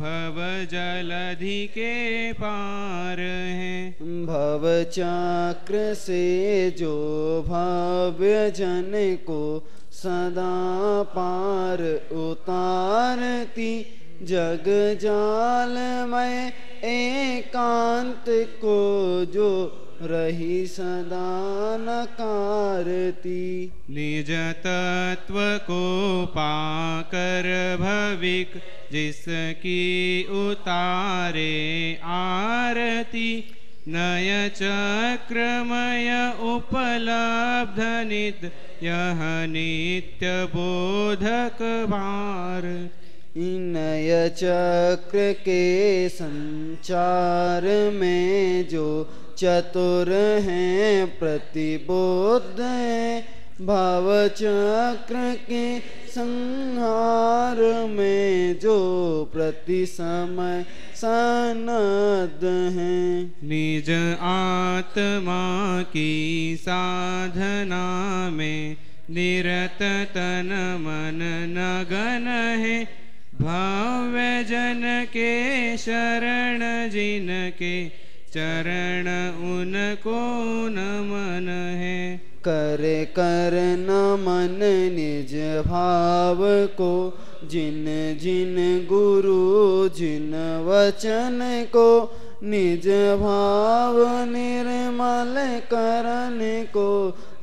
भव जलधि के पार हैं। भव चक्र से जो भव्य जन को सदा पार उतारती, जग जालमय एकांत को जो रही सदा नकारती। निज तत्व को पाकर भविक जिसकी उतारे आरती, नय चक्रमय उपलब्ध नित यह नित्य बोधक भार। नय चक्र के संचार में जो चतुर हैं प्रतिबोध हैं, भव चक्र के संहार में जो प्रति समय सनद हैं। निज आत्मा की साधना में निरत तन मन नगन है, भव्य जन के शरण जिनके चरण उनको नमन है। करे कर नमन निज भाव को, जिन जिन गुरु जिन वचन को, निज भाव निर्मल करन को,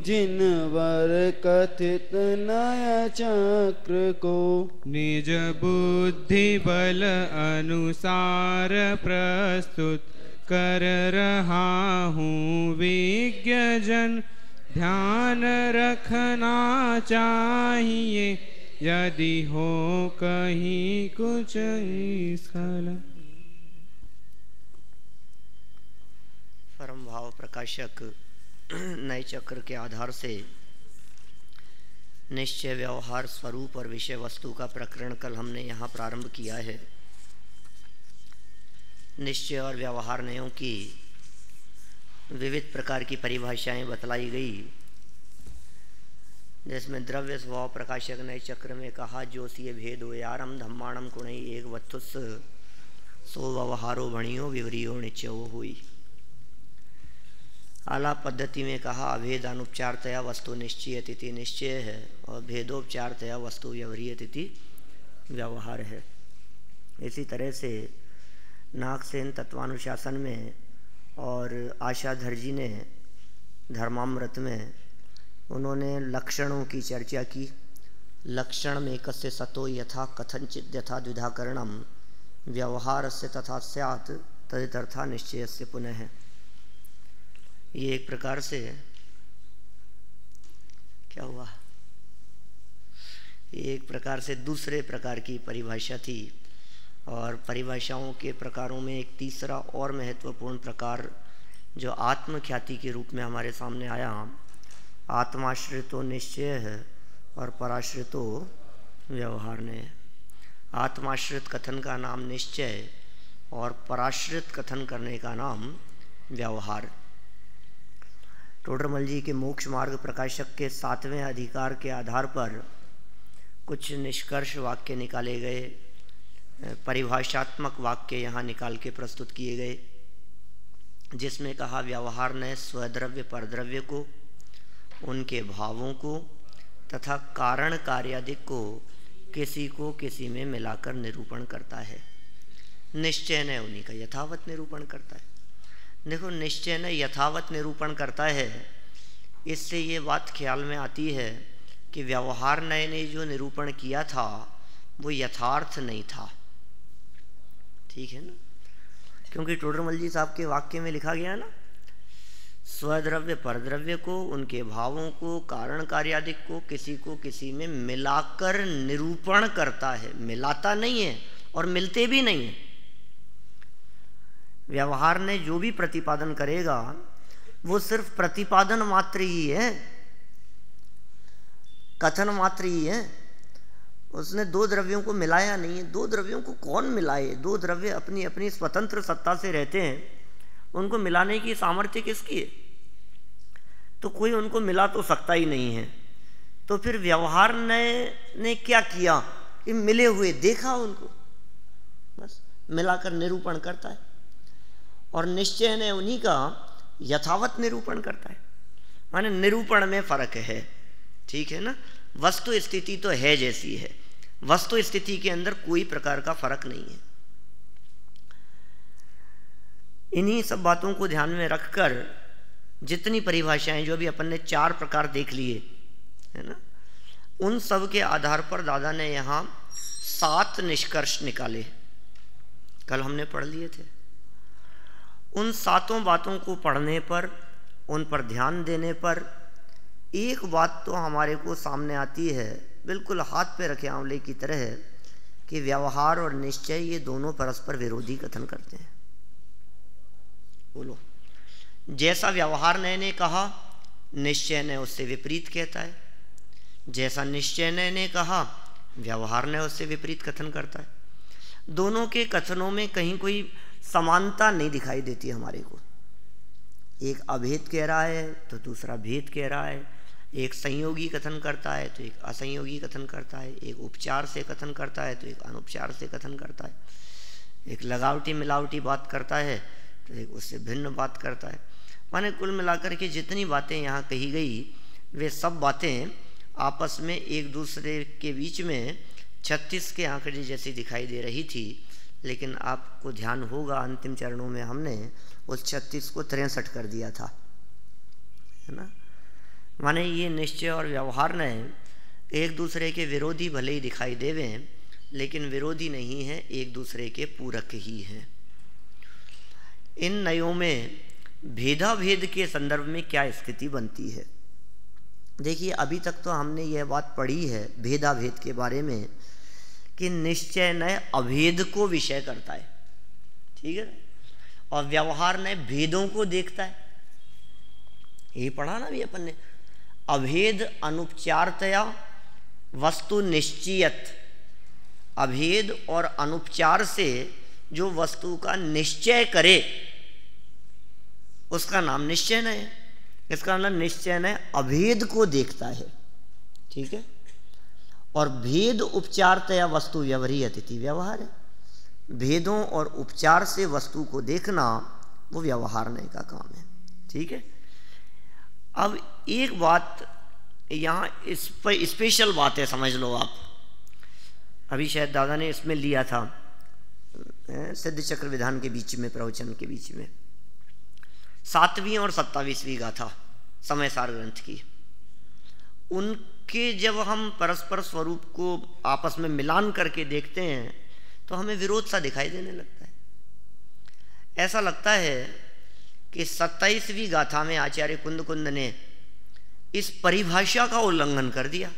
जिन वर कथित नय चक्र को। निज बुद्धि बल अनुसार प्रस्तुत कर रहा हूँ विज्ञ जन, ध्यान रखना चाहिए यदि हो कहीं कुछ स्खलन। परम भाव प्रकाशक नए चक्र के आधार से निश्चय व्यवहार स्वरूप और विषय वस्तु का प्रकरण कल हमने यहाँ प्रारंभ किया है। निश्चय और व्यवहार नयों की विविध प्रकार की परिभाषाएं बतलाई गई, जिसमें द्रव्य स्वभाव प्रकाशक नए चक्र में कहा, ज्योतिय भेदो यारम धम्माणम कुणई एक वत्थुस सो व्यवहारो भणियो विवरियो निश्चयो हुई। आलाप पद्धति में कहा, अभेद अनुपचारतया वस्तु निश्चय तिथि निश्चय है और भेदोपचारतया वस्तु व्यवहारीय तिथि व्यवहार है। इसी तरह से नागसेन तत्वानुशासन में और आशाधर जी ने धर्मामृत में उन्होंने लक्षणों की चर्चा की। लक्षण में कस्य सतो यथा कथनचित यथा द्विधाकरणम व्यवहार से तथा स्यात् तदितर्था निश्चय से पुनः है। ये एक प्रकार से क्या हुआ, ये एक प्रकार से दूसरे प्रकार की परिभाषा थी। और परिभाषाओं के प्रकारों में एक तीसरा और महत्वपूर्ण प्रकार जो आत्मख्याति के रूप में हमारे सामने आया, आत्माश्रितो निश्चय है और पराश्रितो व्यवहार ने। आत्माश्रित कथन का नाम निश्चय और पराश्रित कथन करने का नाम व्यवहार। टोडरमल जी के मोक्ष मार्ग प्रकाशक के 7वें अधिकार के आधार पर कुछ निष्कर्ष वाक्य निकाले गए, परिभाषात्मक वाक्य यहाँ निकाल के प्रस्तुत किए गए, जिसमें कहा व्यवहार ने स्वद्रव्य परद्रव्य को, उनके भावों को तथा कारण कार्यादिक को किसी को किसी में मिलाकर निरूपण करता है। निश्चय ने उन्हीं का यथावत निरूपण करता है। देखो, निश्चय ने यथावत निरूपण करता है, इससे ये बात ख्याल में आती है कि व्यवहार नय ने जो निरूपण किया था वो यथार्थ नहीं था। ठीक है ना, क्योंकि टोडरमल जी साहब के वाक्य में लिखा गया ना, स्वद्रव्य परद्रव्य को, उनके भावों को, कारण कार्यादिक को किसी को किसी में मिलाकर निरूपण करता है। मिलाता नहीं है और मिलते भी नहीं है। व्यवहार ने जो भी प्रतिपादन करेगा वो सिर्फ प्रतिपादन मात्र ही है, कथन मात्र ही है। उसने दो द्रव्यों को मिलाया नहीं है। दो द्रव्यों को कौन मिलाए? दो द्रव्य अपनी अपनी स्वतंत्र सत्ता से रहते हैं, उनको मिलाने की सामर्थ्य किसकी है? तो कोई उनको मिला तो सकता ही नहीं है। तो फिर व्यवहार ने क्या किया? ये मिले हुए देखा उनको, बस मिलाकर निरूपण करता है, और निश्चय ने उन्हीं का यथावत निरूपण करता है। माने निरूपण में फर्क है, ठीक है ना। वस्तु स्थिति तो है जैसी है, वस्तु स्थिति के अंदर कोई प्रकार का फर्क नहीं है। इन्हीं सब बातों को ध्यान में रखकर जितनी परिभाषाएं जो भी अपन ने 4 प्रकार देख लिए है ना, उन सब के आधार पर दादा ने यहाँ 7 निष्कर्ष निकाले, कल हमने पढ़ लिए थे। उन 7 बातों को पढ़ने पर, उन पर ध्यान देने पर एक बात तो हमारे को सामने आती है, बिल्कुल हाथ पे रखे आंवले की तरह, कि व्यवहार और निश्चय ये दोनों परस्पर विरोधी कथन करते हैं। बोलो, जैसा व्यवहार ने कहा, निश्चय ने उससे विपरीत कहता है। जैसा निश्चय ने कहा, व्यवहार ने उससे विपरीत कथन करता है। दोनों के कथनों में कहीं कोई समानता नहीं दिखाई देती हमारे को। एक अभेद कह रहा है तो दूसरा भेद कह रहा है, एक संयोगी कथन करता है तो एक असंयोगी कथन करता है, एक उपचार से कथन करता है तो एक अनुपचार से कथन करता है, एक लगावटी मिलावटी बात करता है तो एक उससे भिन्न बात करता है। माने कुल मिलाकर के जितनी बातें यहाँ कही गई, वे सब बातें आपस में एक दूसरे के बीच में 36 के आंकड़े जैसी दिखाई दे रही थी, लेकिन आपको ध्यान होगा अंतिम चरणों में हमने उस 36 को 63 कर दिया था, है ना। माने ये निश्चय और व्यवहार ने एक दूसरे के विरोधी भले ही दिखाई देवें, लेकिन विरोधी नहीं है, एक दूसरे के पूरक ही हैं। इन नयों में भेदाभेद के संदर्भ में क्या स्थिति बनती है? देखिए, अभी तक तो हमने यह बात पढ़ी है भेदाभेद के बारे में कि निश्चय नय अभेद को विषय करता है, ठीक है, और व्यवहार नय भेदों को देखता है। यही पढ़ा ना भी अपन ने, अभेद अनुपचारतया वस्तु निश्चियत। अभेद और अनुपचार से जो वस्तु का निश्चय करे उसका नाम निश्चय नय है। इसका नाम निश्चय नय अभेद को देखता है, ठीक है, और भेद उपचारतया वस्तु व्यवहारियति व्यवहार है। भेदों और उपचार से वस्तु को देखना वो व्यवहार नय का काम है, ठीक है। अब एक बात यहाँ इस पर स्पेशल बात है, समझ लो आप। अभी शायद दादा ने इसमें लिया था सिद्ध चक्र विधान के बीच में, प्रवचन के बीच में 7वीं और 27वीं गाथा समय सार ग्रंथ की, उनके जब हम परस्पर स्वरूप को आपस में मिलान करके देखते हैं तो हमें विरोध सा दिखाई देने लगता है। ऐसा लगता है कि 27वीं गाथा में आचार्य कुंद ने इस परिभाषा का उल्लंघन कर दिया।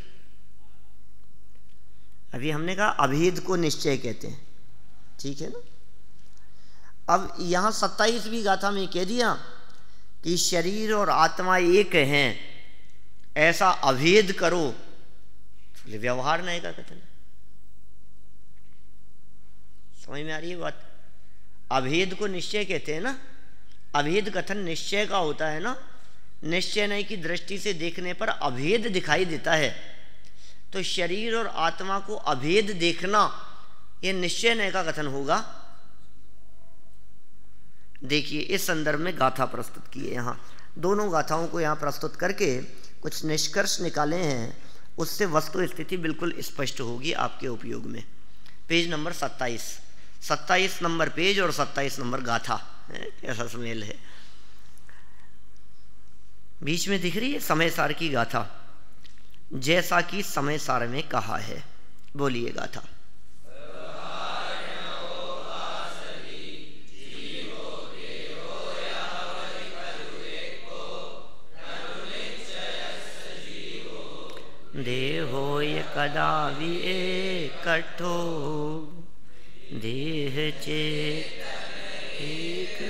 अभी हमने कहा अभेद को निश्चय कहते हैं, ठीक है ना। अब यहां 27वीं गाथा में कह दिया कि शरीर और आत्मा एक हैं, ऐसा अभेद करो, तो व्यवहार नय का कथन। समझ में आ रही है बात? अभेद को निश्चय कहते हैं ना, अभेद कथन निश्चय का होता है ना। निश्चय नय की दृष्टि से देखने पर अभेद दिखाई देता है, तो शरीर और आत्मा को अभेद देखना यह निश्चय नय का कथन होगा। देखिए, इस संदर्भ में गाथा प्रस्तुत की है। यहाँ दोनों गाथाओं को यहाँ प्रस्तुत करके कुछ निष्कर्ष निकाले हैं, उससे वस्तु स्थिति बिल्कुल स्पष्ट होगी आपके उपयोग में। पेज नंबर 27 नंबर पेज और 27 नंबर गाथा, ऐसा सुमेल है। बीच में दिख रही है समय सार की गाथा, जैसा कि समय सार में कहा है। बोलिए गाथा। देहोय कदा विएकठो देह चेत एक।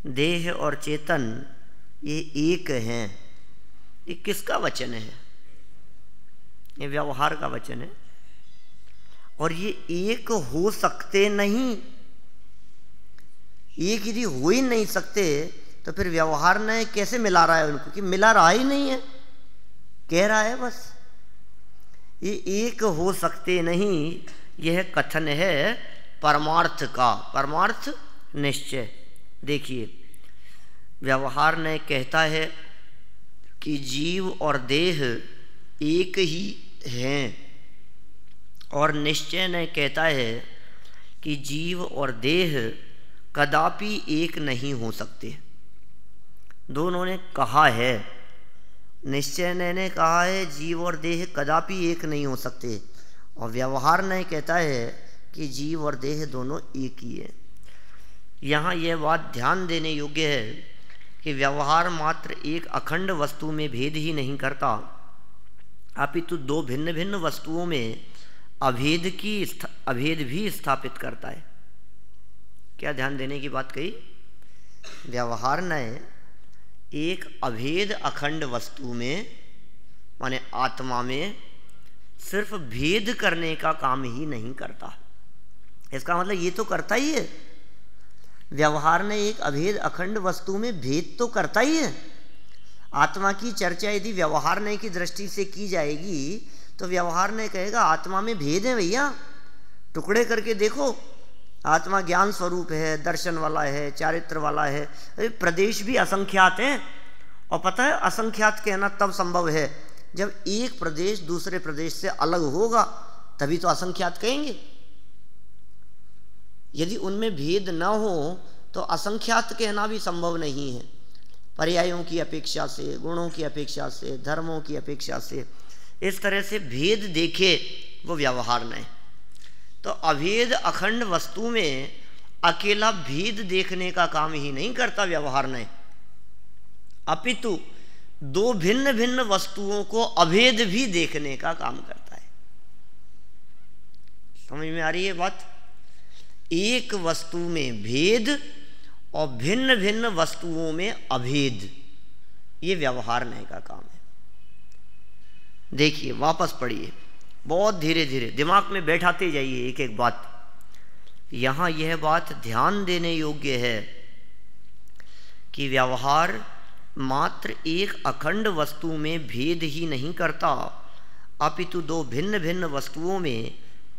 देह और चेतन ये एक हैं। ये किसका वचन है? ये व्यवहार का वचन है। और ये एक हो सकते नहीं, एक यदि हो ही नहीं सकते तो फिर व्यवहार न कैसे मिला रहा है उनको, कि मिला रहा ही नहीं है, कह रहा है बस। ये एक हो सकते नहीं, यह कथन है परमार्थ का, परमार्थ निश्चय। देखिए व्यवहार ने कहता है कि जीव और देह एक ही हैं, और निश्चय ने कहता है कि जीव और देह कदापि एक नहीं हो सकते। दोनों ने कहा है, निश्चय ने कहा है जीव और देह कदापि एक नहीं हो सकते, और व्यवहार ने कहता है कि जीव और देह दोनों एक ही है। यहाँ यह बात ध्यान देने योग्य है कि व्यवहार मात्र एक अखंड वस्तु में भेद ही नहीं करता, अपितु दो भिन्न भिन्न वस्तुओं में अभेद भी स्थापित करता है। क्या ध्यान देने की बात कही? व्यवहार ने एक अभेद अखंड वस्तु में, माने आत्मा में, सिर्फ भेद करने का काम ही नहीं करता। इसका मतलब ये तो करता ही है, व्यवहार ने एक अभेद अखंड वस्तु में भेद तो करता ही है। आत्मा की चर्चा यदि व्यवहार ने की दृष्टि से की जाएगी तो व्यवहार ने कहेगा आत्मा में भेद है भैया, टुकड़े करके देखो, आत्मा ज्ञान स्वरूप है, दर्शन वाला है, चारित्र वाला है। प्रदेश भी असंख्यात हैं, और पता है असंख्यात कहना तब संभव है जब एक प्रदेश दूसरे प्रदेश से अलग होगा, तभी तो असंख्यात कहेंगे। यदि उनमें भेद न हो तो असंख्यात कहना भी संभव नहीं है। पर्यायों की अपेक्षा से, गुणों की अपेक्षा से, धर्मों की अपेक्षा से, इस तरह से भेद देखे वो व्यवहार नहीं। तो अभेद अखंड वस्तु में अकेला भेद देखने का काम ही नहीं करता व्यवहार नहीं, अपितु दो भिन्न भिन्न वस्तुओं को अभेद भी देखने का काम करता है। समझ में आ रही है बात? एक वस्तु में भेद और भिन्न भिन्न वस्तुओं में अभेद, ये व्यवहार नहीं का काम है। देखिए वापस पढ़िए, बहुत धीरे धीरे दिमाग में बैठाते जाइए एक एक बात। यहाँ यह बात ध्यान देने योग्य है कि व्यवहार मात्र एक अखंड वस्तु में भेद ही नहीं करता, अपितु दो भिन्न भिन्न वस्तुओं में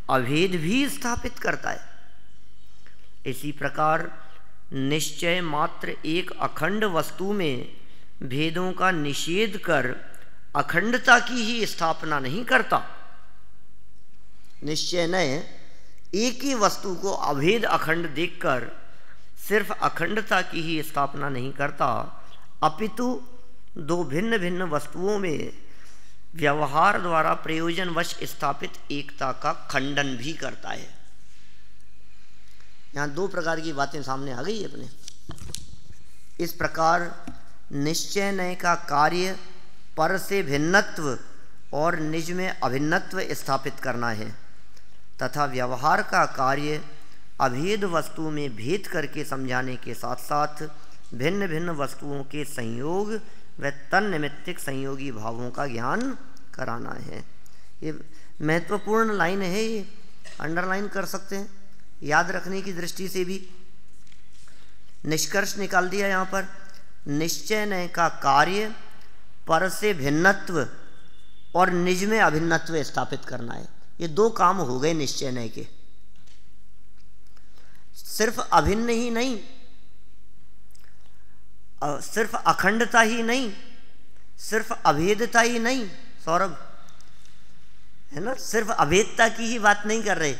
अभेद भी स्थापित करता है। इसी प्रकार निश्चय मात्र एक अखंड वस्तु में भेदों का निषेध कर अखंडता की ही स्थापना नहीं करता। निश्चय ने एक ही वस्तु को अभेद अखंड देखकर सिर्फ अखंडता की ही स्थापना नहीं करता, अपितु दो भिन्न भिन्न वस्तुओं में व्यवहार द्वारा प्रयोजनवश स्थापित एकता का खंडन भी करता है। यहाँ दो प्रकार की बातें सामने आ गई अपने। इस प्रकार निश्चय नय का कार्य पर से भिन्नत्व और निज में अभिन्नत्व स्थापित करना है, तथा व्यवहार का कार्य अभेद वस्तु में भेद करके समझाने के साथ साथ भिन्न भिन्न वस्तुओं के संयोग व तन्निमित्तिक संयोगी भावों का ज्ञान कराना है। ये महत्वपूर्ण लाइन है, ये अंडरलाइन कर सकते हैं याद रखने की दृष्टि से भी। निष्कर्ष निकाल दिया यहाँ पर, निश्चय नय का कार्य पर से भिन्नत्व और निज में अभिन्नत्व स्थापित करना है। ये दो काम हो गए निश्चय नय के। सिर्फ अभिन्न ही नहीं, सिर्फ अखंडता ही नहीं, सिर्फ अभेदता ही नहीं, सौरभ है ना, सिर्फ अभेदता की ही बात नहीं कर रहे,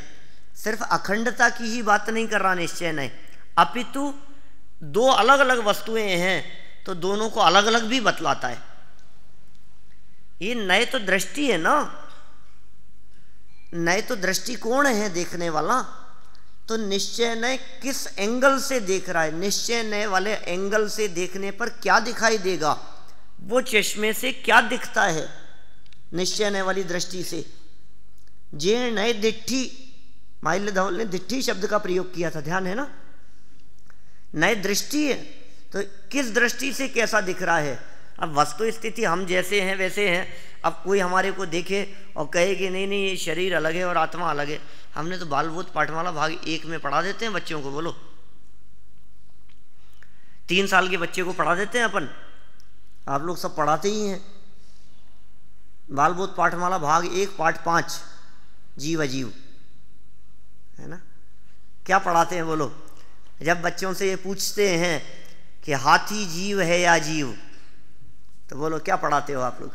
सिर्फ अखंडता की ही बात नहीं कर रहा निश्चय नहीं, अपितु दो अलग अलग वस्तुएं हैं तो दोनों को अलग अलग भी बतलाता है। ये नए तो दृष्टि है ना, नए तो दृष्टिकोण है देखने वाला। तो निश्चय नय किस एंगल से देख रहा है, निश्चय नय वाले एंगल से देखने पर क्या दिखाई देगा, वो चश्मे से क्या दिखता है निश्चय नय वाली दृष्टि से। जे नए दिट्ठी, माइल्य धवल ने दिट्ठी शब्द का प्रयोग किया था, ध्यान है ना। नए दृष्टि है तो किस दृष्टि से कैसा दिख रहा है। अब वस्तु स्थिति हम जैसे हैं वैसे हैं। अब कोई हमारे को देखे और कहे कि नहीं नहीं ये शरीर अलग है और आत्मा अलग है, हमने तो बालबोध पाठमाला भाग 1 में पढ़ा देते हैं बच्चों को, बोलो। 3 साल के बच्चे को पढ़ा देते हैं अपन, आप लोग सब पढ़ाते ही हैं। बाल बोध पाठमाला भाग 1 पाठ 5 जीव अजीव, है ना। क्या पढ़ाते हैं बोलो? जब बच्चों से ये पूछते हैं कि हाथी जीव है या जीव, तो बोलो क्या पढ़ाते हो आप लोग?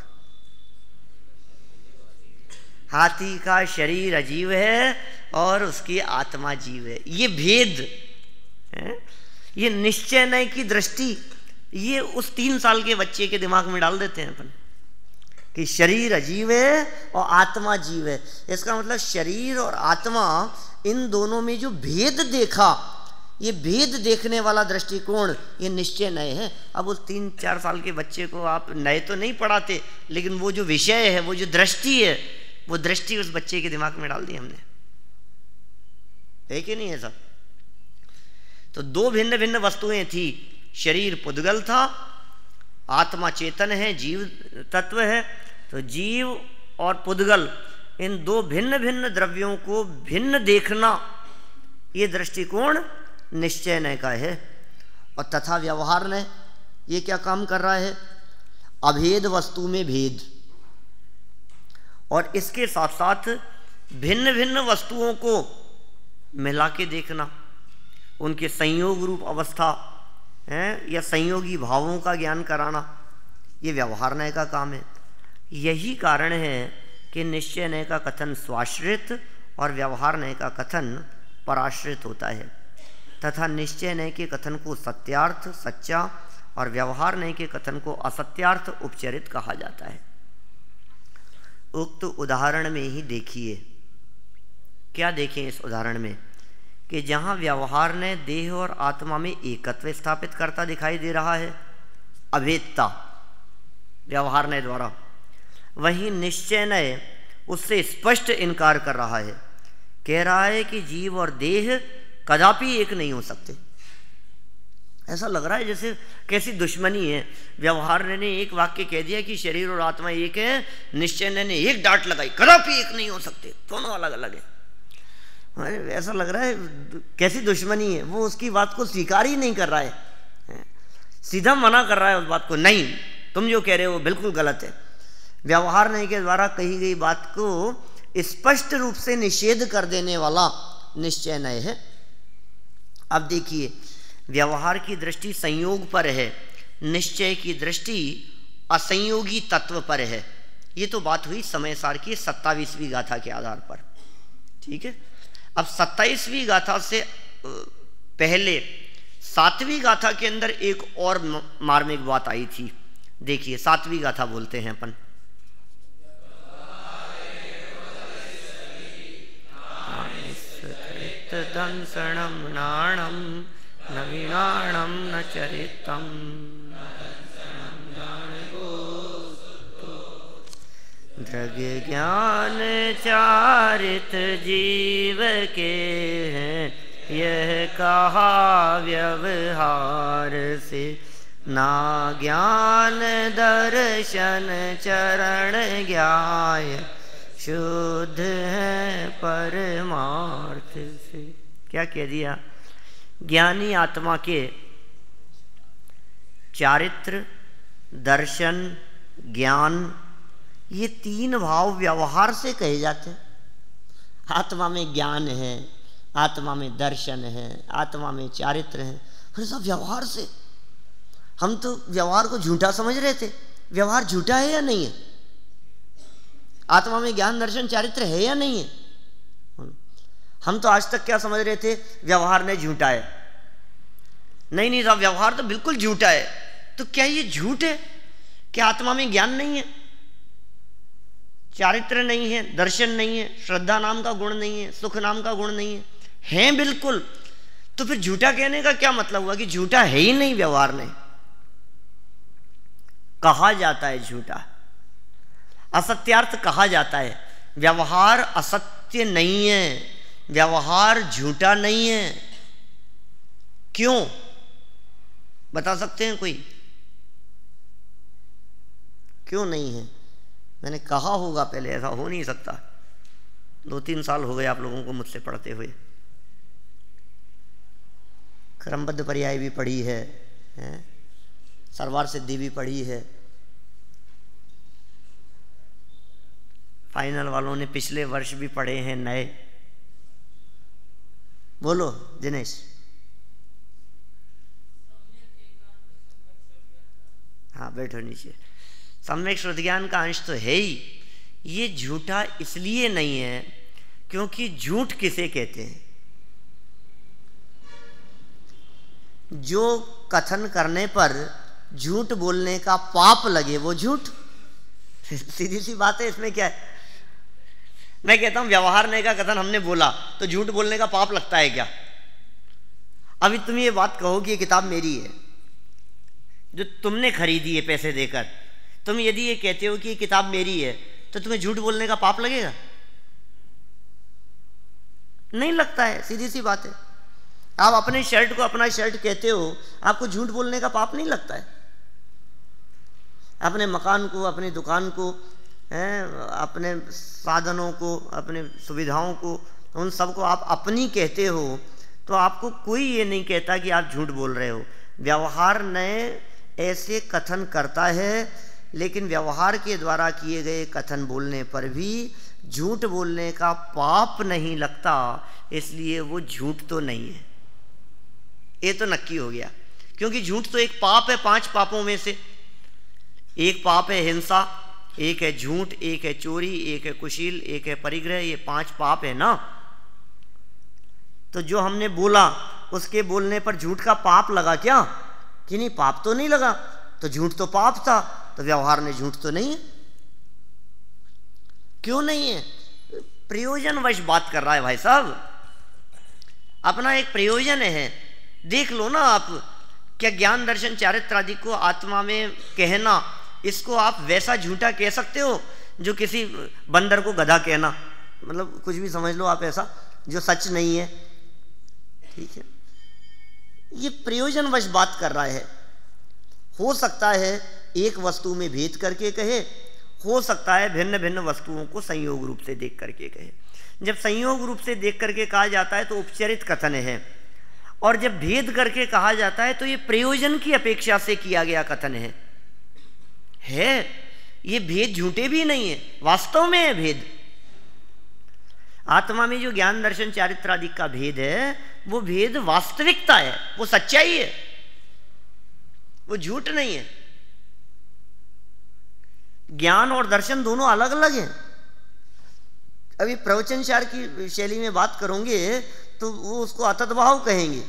हाथी का शरीर अजीव है और उसकी आत्मा जीव है। ये भेद है, ये निश्चय नय की दृष्टि, ये उस 3 साल के बच्चे के दिमाग में डाल देते हैं अपन कि शरीर अजीव है और आत्मा जीव है। इसका मतलब शरीर और आत्मा, इन दोनों में जो भेद देखा, ये भेद देखने वाला दृष्टिकोण, ये निश्चय नय है। अब उस 3-4 साल के बच्चे को आप नए तो नहीं पढ़ाते, लेकिन वो जो विषय है, वो जो दृष्टि है, वो दृष्टि उस बच्चे के दिमाग में डाल दी हमने, है कि नहीं है सब? तो 2 भिन्न भिन्न वस्तुएं थी। शरीर पुद्गल था, आत्मा चेतन है, जीव तत्व है। तो जीव और पुद्गल, इन 2 भिन्न भिन्न द्रव्यों को भिन्न देखना, ये दृष्टिकोण निश्चय नय का है। और तथा व्यवहार नय ये क्या काम कर रहा है? अभेद वस्तु में भेद, और इसके साथ साथ भिन्न भिन्न वस्तुओं को मिला के देखना, उनके संयोग रूप अवस्था है या संयोगी भावों का ज्ञान कराना, ये व्यवहार नय का काम है। यही कारण है कि निश्चय नय का कथन स्वाश्रित और व्यवहार नय का कथन पराश्रित होता है, तथा निश्चय नय के कथन को सत्यार्थ सच्चा और व्यवहार नय के कथन को असत्यार्थ उपचरित कहा जाता है। उक्त उदाहरण में ही देखिए, क्या देखें इस उदाहरण में, कि जहाँ व्यवहार ने देह और आत्मा में एकत्व स्थापित करता दिखाई दे रहा है, अभेदता व्यवहार ने द्वारा, वहीं निश्चय नय उससे स्पष्ट इनकार कर रहा है। कह रहा है कि जीव और देह कदापि एक नहीं हो सकते। ऐसा लग रहा है जैसे कैसी दुश्मनी है। व्यवहार ने एक वाक्य कह दिया कि शरीर और आत्मा एक है, निश्चय ने एक डांट लगाई, कदापि एक नहीं हो सकते, दोनों अलग अलग है। ऐसा लग रहा है कैसी दुश्मनी है, वो उसकी बात को स्वीकार ही नहीं कर रहा है, सीधा मना कर रहा है उस बात को, नहीं तुम जो कह रहे हो बिल्कुल गलत है। व्यवहार नहीं के द्वारा कही गई बात को स्पष्ट रूप से निषेध कर देने वाला निश्चय नय है। अब देखिए, व्यवहार की दृष्टि संयोग पर है, निश्चय की दृष्टि असंयोगी तत्व पर है। ये तो बात हुई समय सार की 27वीं गाथा के आधार पर, ठीक है। अब 27वीं गाथा से पहले 7वीं गाथा के अंदर एक और मार्मिक बात आई थी। देखिए 7वीं गाथा बोलते हैं अपन। दंसणम नाणम नवीनाणम न चरितम दृग ज्ञान चारित जीव के हैं, यह कहा व्यवहार से, ना ज्ञान दर्शन चरण ज्ञाय शुद्ध है परमार्थ से। क्या कह दिया? ज्ञानी आत्मा के चारित्र, दर्शन, ज्ञान, ये 3 भाव व्यवहार से कहे जाते हैं। आत्मा में ज्ञान है, आत्मा में दर्शन है, आत्मा में चारित्र है, फिर सब व्यवहार से। हम तो व्यवहार को झूठा समझ रहे थे। व्यवहार झूठा है या नहीं है? आत्मा में ज्ञान, दर्शन, चारित्र है या नहीं है? हम तो आज तक क्या समझ रहे थे? व्यवहार ने झूठा है। नहीं साहब, व्यवहार तो बिल्कुल झूठा है। तो क्या ये झूठ है? क्या आत्मा में ज्ञान नहीं है, चारित्र नहीं है, दर्शन नहीं है, श्रद्धा नाम का गुण नहीं है, सुख नाम का गुण नहीं है? हैं बिल्कुल। तो फिर झूठा कहने का क्या मतलब हुआ कि झूठा है ही नहीं। व्यवहार ने कहा जाता है झूठा, असत्यार्थ कहा जाता है। व्यवहार असत्य नहीं है, व्यवहार झूठा नहीं है। क्यों बता सकते हैं कोई? क्यों नहीं है? मैंने कहा होगा पहले, ऐसा हो नहीं सकता। 2-3 साल हो गए आप लोगों को मुझसे पढ़ते हुए। क्रमबद्ध पर्याय भी पढ़ी है, हैं, सरवार सिद्धि भी पढ़ी है। फाइनल वालों ने पिछले वर्ष भी पढ़े हैं नए। बोलो दिनेश। हाँ बैठो नीचे। सम्यक श्रुति ज्ञान का अंश तो है ही। ये झूठा इसलिए नहीं है क्योंकि झूठ किसे कहते हैं? जो कथन करने पर झूठ बोलने का पाप लगे वो झूठ। सीधी सी बात है, इसमें क्या है? मैं कहता हूं व्यवहार नहीं का कथन हमने बोला तो झूठ बोलने का पाप लगता है क्या? अभी तुम ये बात कहो कि ये किताब मेरी है जो तुमने खरीदी है पैसे देकर, तुम यदि ये कहते हो कि ये किताब मेरी है तो तुम्हें झूठ बोलने का पाप लगेगा? नहीं लगता है, सीधी सी बात है। आप अपने शर्ट को अपना शर्ट कहते हो, आपको झूठ बोलने का पाप नहीं लगता है। अपने मकान को, अपनी दुकान को, अपने साधनों को, अपने सुविधाओं को, उन सबको आप अपनी कहते हो तो आपको कोई ये नहीं कहता कि आप झूठ बोल रहे हो। व्यवहार नए ऐसे कथन करता है, लेकिन व्यवहार के द्वारा किए गए कथन बोलने पर भी झूठ बोलने का पाप नहीं लगता, इसलिए वो झूठ तो नहीं है। ये तो नक्की हो गया, क्योंकि झूठ तो एक पाप है 5 पापों में से। एक पाप है हिंसा, एक है झूठ, एक है चोरी, एक है कुशील, एक है परिग्रह। ये 5 पाप है ना। तो जो हमने बोला उसके बोलने पर झूठ का पाप लगा क्या? कि नहीं, पाप तो नहीं लगा। तो झूठ तो पाप था, तो व्यवहार में झूठ तो नहीं है। क्यों नहीं है? प्रयोजनवश बात कर रहा है भाई साहब, अपना एक प्रयोजन है। देख लो ना आप, क्या ज्ञान दर्शन चारित्र आदि को आत्मा में कहना, इसको आप वैसा झूठा कह सकते हो जो किसी बंदर को गधा कहना? मतलब कुछ भी समझ लो आप ऐसा जो सच नहीं है। ठीक है, ये प्रयोजनवश बात कर रहा है। हो सकता है एक वस्तु में भेद करके कहे, हो सकता है भिन्न भिन्न वस्तुओं को संयोग रूप से देख करके कहे। जब संयोग रूप से देख करके कहा जाता है तो उपचरित कथन है, और जब भेद करके कहा जाता है तो ये प्रयोजन की अपेक्षा से किया गया कथन है। ये भेद झूठे भी नहीं है, वास्तव में है भेद। आत्मा में जो ज्ञान दर्शन चारित्र आदि का भेद है, वो भेद वास्तविकता है, वो सच्चाई है, वो झूठ नहीं है। ज्ञान और दर्शन दोनों अलग अलग हैं। अभी प्रवचनसार की शैली में बात करोगे तो वो उसको अतद्भाव कहेंगे।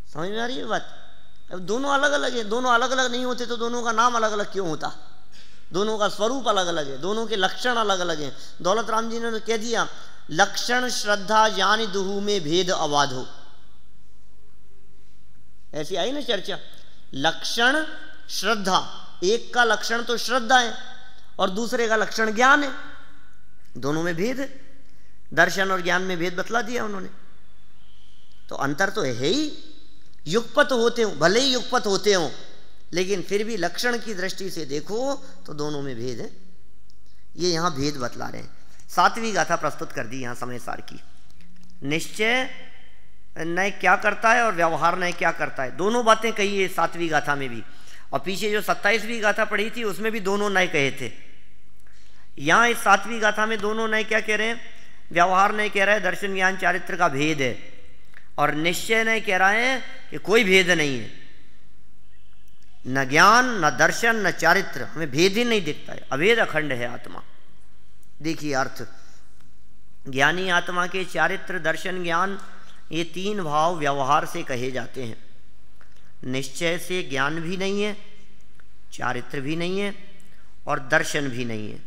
समझ में आ रही है बात? अब दोनों अलग अलग है। दोनों अलग अलग नहीं होते तो दोनों का नाम अलग अलग क्यों होता? दोनों का स्वरूप अलग अलग है, दोनों के लक्षण अलग अलग हैं। दौलत राम जी ने कह दिया, लक्षण श्रद्धा ज्ञान दुहु में भेद अबाधो। ऐसी आई ना चर्चा। लक्षण श्रद्धा, एक का लक्षण तो श्रद्धा है और दूसरे का लक्षण ज्ञान है, दोनों में भेद है। दर्शन और ज्ञान में भेद बतला दिया उन्होंने। तो अंतर तो है ही। युगपत होते हो, भले ही युगपत होते हो, लेकिन फिर भी लक्षण की दृष्टि से देखो तो दोनों में भेद है। ये यहां भेद बतला रहे हैं। 7वीं गाथा प्रस्तुत कर दी यहां समय सार की। निश्चय नय क्या करता है और व्यवहार नय क्या करता है, दोनों बातें कही है 7वीं गाथा में भी। और पीछे जो 27वीं गाथा पढ़ी थी उसमें भी दोनों नय कहे थे। यहां इस 7वीं गाथा में दोनों नय क्या कह रहे हैं? व्यवहार नय कह रहा है दर्शन ज्ञान चारित्र का भेद है, और निश्चय नय कह रहा है कि कोई भेद नहीं है। न ज्ञान न दर्शन न चारित्र, हमें भेद ही नहीं दिखता है, अभेद अखंड है आत्मा। देखिए अर्थ, ज्ञानी आत्मा के चारित्र दर्शन ज्ञान ये 3 भाव व्यवहार से कहे जाते हैं। निश्चय से ज्ञान भी नहीं है, चारित्र भी नहीं है और दर्शन भी नहीं है।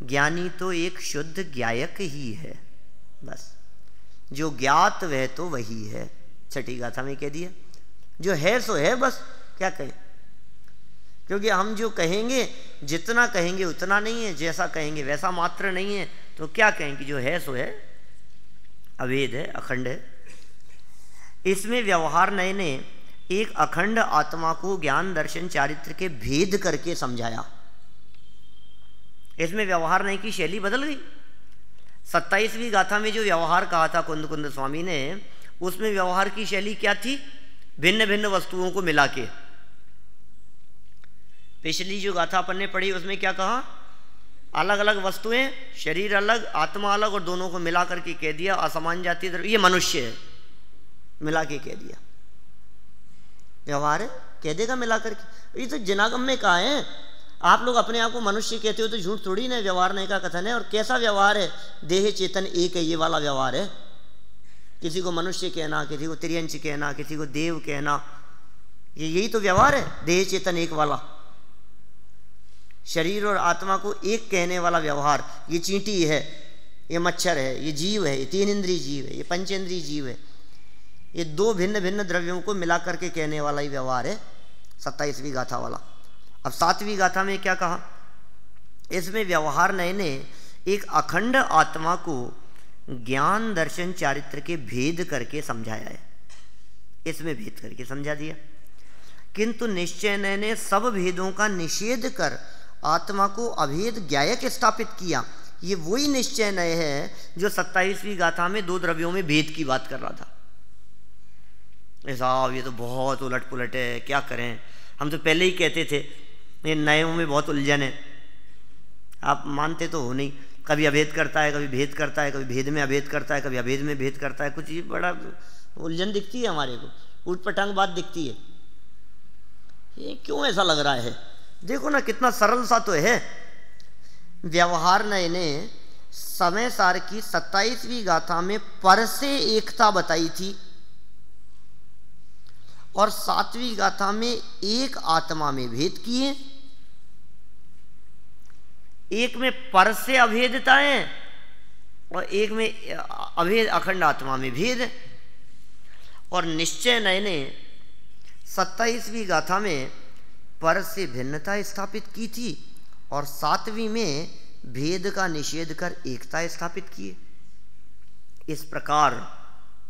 ज्ञानी तो एक शुद्ध ज्ञायक ही है, बस जो ज्ञात वह तो वही है। 6ठी गाथा में कह दिया, जो है सो है, बस क्या कहें। क्योंकि हम जो कहेंगे, जितना कहेंगे उतना नहीं है, जैसा कहेंगे वैसा मात्र नहीं है, तो क्या कहें कि जो है सो है, अभेद है, अखंड है। इसमें व्यवहार नय ने एक अखंड आत्मा को ज्ञान दर्शन चारित्र के भेद करके समझाया। इसमें व्यवहार नय की शैली बदल गई। 27वीं गाथा में जो व्यवहार कहा था कुंद कुंद स्वामी ने, उसमें व्यवहार की शैली क्या थी? भिन्न भिन्न वस्तुओं को मिला के। पिछली जो गाथा अपन ने पढ़ी उसमें क्या कहा? अलग अलग वस्तुएं, शरीर अलग, आत्मा अलग, और दोनों को मिला करके कह दिया असमान जाति द्रव्य, ये मनुष्य है, मिला के कह दिया। व्यवहार है, कह देगा मिला करके। ये तो जिनागम में कहा है। आप लोग अपने आप को मनुष्य कहते हो तो झूठ थोड़ी ना, व्यवहार नहीं का कथन है। और कैसा व्यवहार है? देह चेतन एक है, ये वाला व्यवहार है। किसी को मनुष्य कहना, किसी को त्रियंच कहना, किसी को देव कहना, यही तो व्यवहार है, देह चेतन एक वाला। शरीर और आत्मा को एक कहने वाला व्यवहार। ये चींटी है, ये मच्छर है, ये जीव है, ये 3 इंद्रिय जीव है, ये पंचेंद्रिय जीव है। ये 2 भिन्न भिन्न द्रव्यों को मिला करके कहने वाला ही व्यवहार है 27वीं गाथा वाला। अब 7वीं गाथा में क्या कहा? इसमें व्यवहार नय ने एक अखंड आत्मा को ज्ञान दर्शन चारित्र के भेद करके समझाया है। इसमें भेद करके समझा दिया। किंतु निश्चय नय ने सब भेदों का निषेध कर आत्मा को अभेद ज्ञायक स्थापित किया। ये वही निश्चय नय है जो 27वीं गाथा में 2 द्रव्यों में भेद की बात कर रहा था। साहब ये तो बहुत उलट पुलट है, क्या करें? हम तो पहले ही कहते थे ये नयों में बहुत उलझन है। आप मानते तो हो नहीं। कभी अभेद करता है, कभी भेद करता है, कभी भेद में अभेद करता है, कभी अभेद में भेद करता है। कुछ ये बड़ा उलझन दिखती है हमारे को, ऊट पटांग बात दिखती है। ये क्यों ऐसा लग रहा है? देखो ना कितना सरल सा तो है। व्यवहार नय ने समय सार की 27वीं गाथा में पर से एकता बताई थी और 7वीं गाथा में एक आत्मा में भेद किए। एक में पर से अभेदता है और एक में अभेद अखंड आत्मा में भेद। और निश्चय नय ने 27वीं गाथा में पर से भिन्नता स्थापित की थी और 7वीं में भेद का निषेध कर एकता स्थापित किए। इस प्रकार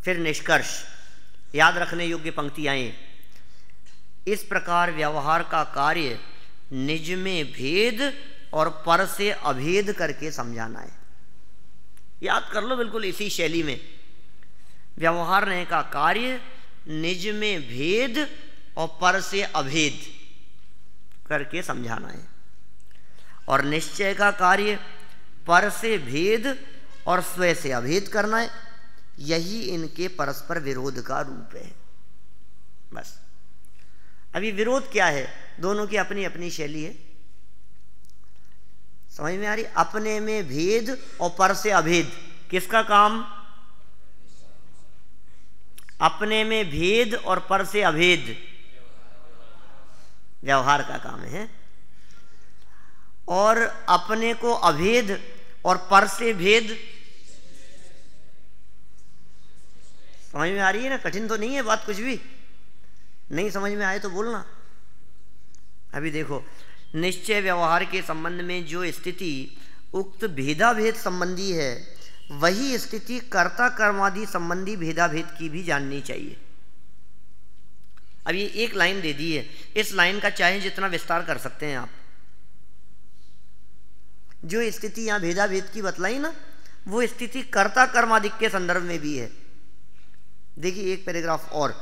फिर निष्कर्ष याद रखने योग्य पंक्तियां। इस प्रकार व्यवहार का कार्य निज में भेद और पर से अभेद करके समझाना है। याद कर लो बिल्कुल इसी शैली में। व्यवहार नय का कार्य निज में भेद और पर से अभेद करके समझाना है, और निश्चय का कार्य पर से भेद और स्वयं से अभेद करना है। यही इनके परस्पर विरोध का रूप है। बस अभी विरोध क्या है? दोनों की अपनी अपनी शैली है। समझ में आ रही? अपने में भेद और पर से अभेद किसका काम? अपने में भेद और पर से अभेद व्यवहार का काम है। और अपने को अभेद और पर से भेद, समझ में आ रही है ना? कठिन तो नहीं है बात कुछ भी। नहीं समझ में आए तो बोलना। अभी देखो, निश्चय व्यवहार के संबंध में जो स्थिति उक्त भेदाभेद संबंधी है, वही स्थिति कर्ता कर्मादि संबंधी भेदाभेद की भी जाननी चाहिए। अब ये एक लाइन दे दी है, इस लाइन का चाहे जितना विस्तार कर सकते हैं आप। जो स्थिति यहां भेदाभेद की बतलाई ना, वो स्थिति कर्ता कर्मादिक के संदर्भ में भी है। देखिए एक पैराग्राफ और,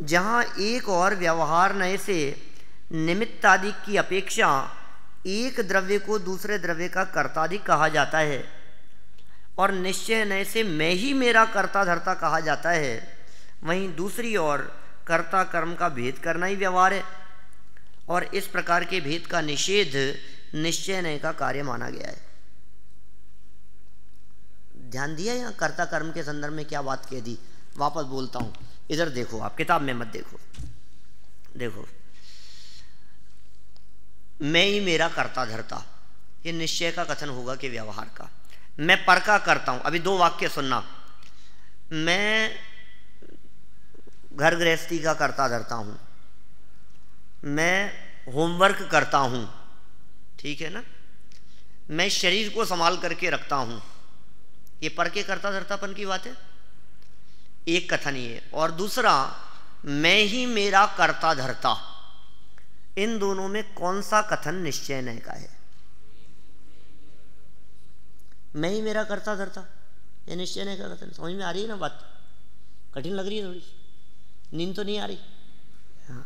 जहां एक और व्यवहार नय से निमित्तादिक की अपेक्षा एक द्रव्य को दूसरे द्रव्य का कर्तादिक कहा जाता है और निश्चय नय से मैं ही मेरा कर्ता धर्ता कहा जाता है, वहीं दूसरी ओर कर्ता कर्म का भेद करना ही व्यवहार है। और इस प्रकार के भेद का निषेध निश्चय नय का कार्य माना गया है। ध्यान दिया यहाँ कर्ता कर्म के संदर्भ में क्या बात कह दी? वापस बोलता हूं, इधर देखो, आप किताब में मत देखो। देखो, मैं ही मेरा कर्ता धर्ता, ये निश्चय का कथन होगा कि व्यवहार का। मैं पर का करता हूं। अभी 2 वाक्य सुनना। मैं घर गृहस्थी का करता धरता हूं, मैं होमवर्क करता हूं, ठीक है ना, मैं शरीर को संभाल करके रखता हूं। ये पर के कर्ता धर्तापन की बात है, एक कथन ये। और दूसरा, मैं ही मेरा कर्ता धर्ता। इन दोनों में कौन सा कथन निश्चय नय का है? मैं ही मेरा कर्ता धर्ता, ये निश्चय नय का कथन। समझ में आ रही है ना बात? कठिन लग रही है थोड़ी सी, नींद तो नहीं आ रही? हाँ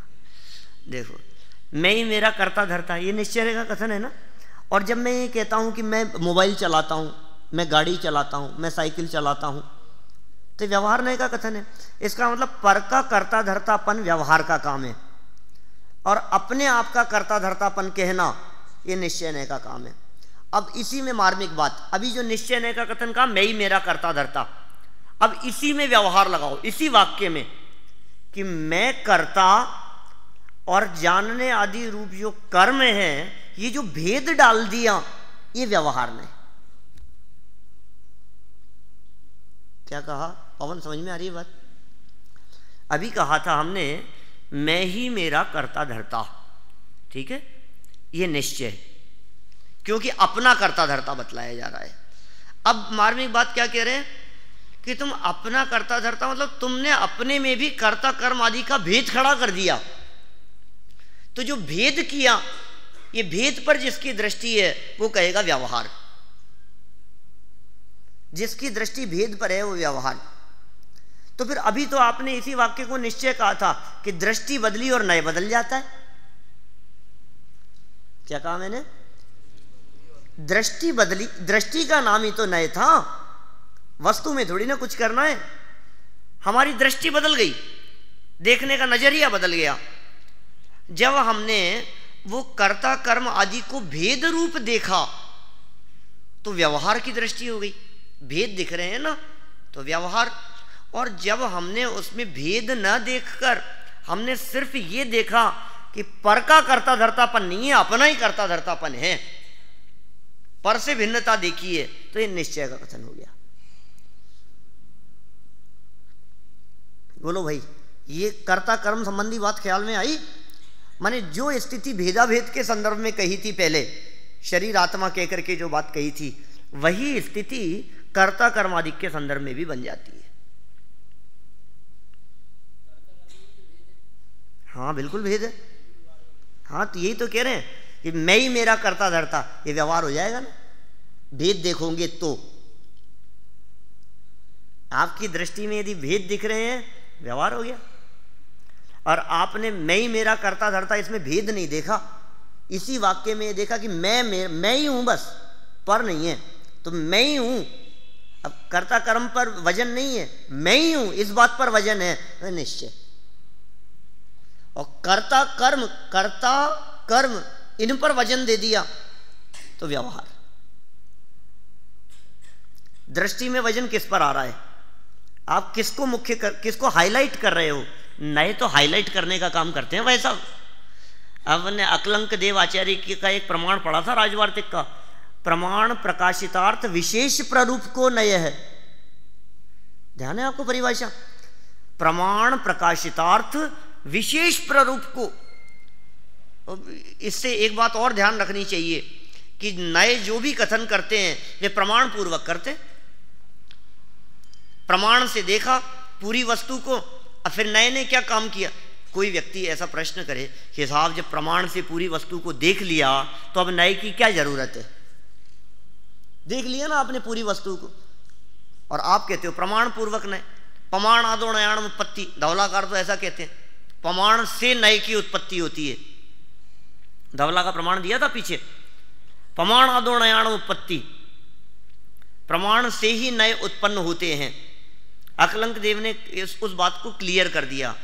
देखो, मैं ही मेरा करता धरता, ये निश्चय का कथन है ना। और जब मैं ये कहता हूँ कि मैं मोबाइल चलाता हूँ, मैं गाड़ी चलाता हूँ, मैं साइकिल चलाता हूँ, तो व्यवहार नय का कथन है। इसका मतलब पर का कर्ता धर्तापन व्यवहार का काम है, और अपने आप का कर्ता धर्तापन कहना ये निश्चय नय का काम है। अब इसी में मार्मिक बात, अभी जो निश्चय नय का कथन कहा मैं ही मेरा कर्ता धर्ता, अब इसी में व्यवहार लगाओ, इसी वाक्य में कि मैं कर्ता और जानने आदि रूप जो कर्म है, ये जो भेद डाल दिया ये व्यवहार में। क्या कहा पवन, समझ में आ रही है बात? अभी कहा था हमने मैं ही मेरा कर्ता धर्ता, ठीक है, ये निश्चय, क्योंकि अपना कर्ता धर्ता बतलाया जा रहा है। अब मार्मिक बात क्या कह रहे हैं कि तुम अपना कर्ता धर्ता मतलब तुमने अपने में भी कर्ता कर्म आदि का भेद खड़ा कर दिया। तो जो भेद किया, ये भेद पर जिसकी दृष्टि है वो कहेगा व्यवहार, जिसकी दृष्टि भेद पर है वो व्यवहार। तो फिर अभी तो आपने इसी वाक्य को निश्चय कहा था कि दृष्टि बदली और नय बदल जाता है। क्या कहा मैंने? दृष्टि बदली, दृष्टि का नाम ही तो नय था, वस्तु में थोड़ी ना कुछ करना है। हमारी दृष्टि बदल गई, देखने का नजरिया बदल गया। जब हमने वो कर्ता कर्म आदि को भेद रूप देखा तो व्यवहार की दृष्टि हो गई, भेद दिख रहे हैं ना तो व्यवहार। और जब हमने उसमें भेद न देखकर हमने सिर्फ ये देखा कि पर का कर्ता धर्तापन नहीं है, अपना ही कर्ता धर्तापन है, पर से भिन्नता देखी है, तो ये निश्चय का कथन हो गया। बोलो भाई, ये कर्ता कर्म संबंधी बात ख्याल में आई? माने जो स्थिति भेदाभेद के संदर्भ में कही थी पहले, शरीर आत्मा कहकर के जो बात कही थी, वही स्थिति कर्ता कर्मादि के संदर्भ में भी बन जाती है। हाँ बिल्कुल भेद है। हाँ तो यही तो कह रहे हैं कि मैं ही मेरा कर्ता धर्ता, ये व्यवहार हो जाएगा ना। भेद देखोगे तो आपकी दृष्टि में यदि भेद दिख रहे हैं, व्यवहार हो गया। और आपने मैं ही मेरा कर्ता धर्ता, इसमें भेद नहीं देखा, इसी वाक्य में देखा कि मैं ही हूं, बस पर नहीं है, तो मैं ही हूं। अब कर्ता कर्म पर वजन नहीं है, मैं ही हूं, इस बात पर वजन है, तो निश्चय। और कर्ता कर्म इन पर वजन दे दिया तो व्यवहार। दृष्टि में वजन किस पर आ रहा है? आप किसको किसको हाईलाइट कर रहे हो? नए तो हाईलाइट करने का काम करते हैं वैसा। अब ने अकलंक देव आचार्य का एक प्रमाण पढ़ा था राजवार्तिक का, प्रमाण प्रकाशितार्थ विशेष प्ररूप को नय है। ध्यान है आपको परिभाषा? प्रमाण प्रकाशितार्थ विशेष प्ररूप को। इससे एक बात और ध्यान रखनी चाहिए कि नए जो भी कथन करते हैं वे प्रमाण पूर्वक करते, प्रमाण से देखा पूरी वस्तु को, और फिर नए ने क्या काम किया। कोई व्यक्ति ऐसा प्रश्न करे कि साहब जब प्रमाण से पूरी वस्तु को देख लिया तो अब नए की क्या जरूरत है? देख लिया ना आपने पूरी वस्तु को, और आप कहते हो प्रमाण पूर्वक नए। प्रमाण आदो नयाण उत्पत्ति, धवलाकार तो ऐसा कहते हैं, प्रमाण से नए की उत्पत्ति होती है। धवला का प्रमाण दिया था पीछे, प्रमाण आदो नयाण उत्पत्ति, प्रमाण से ही नए उत्पन्न होते हैं। अकलंक देव ने उस बात को क्लियर कर दिया।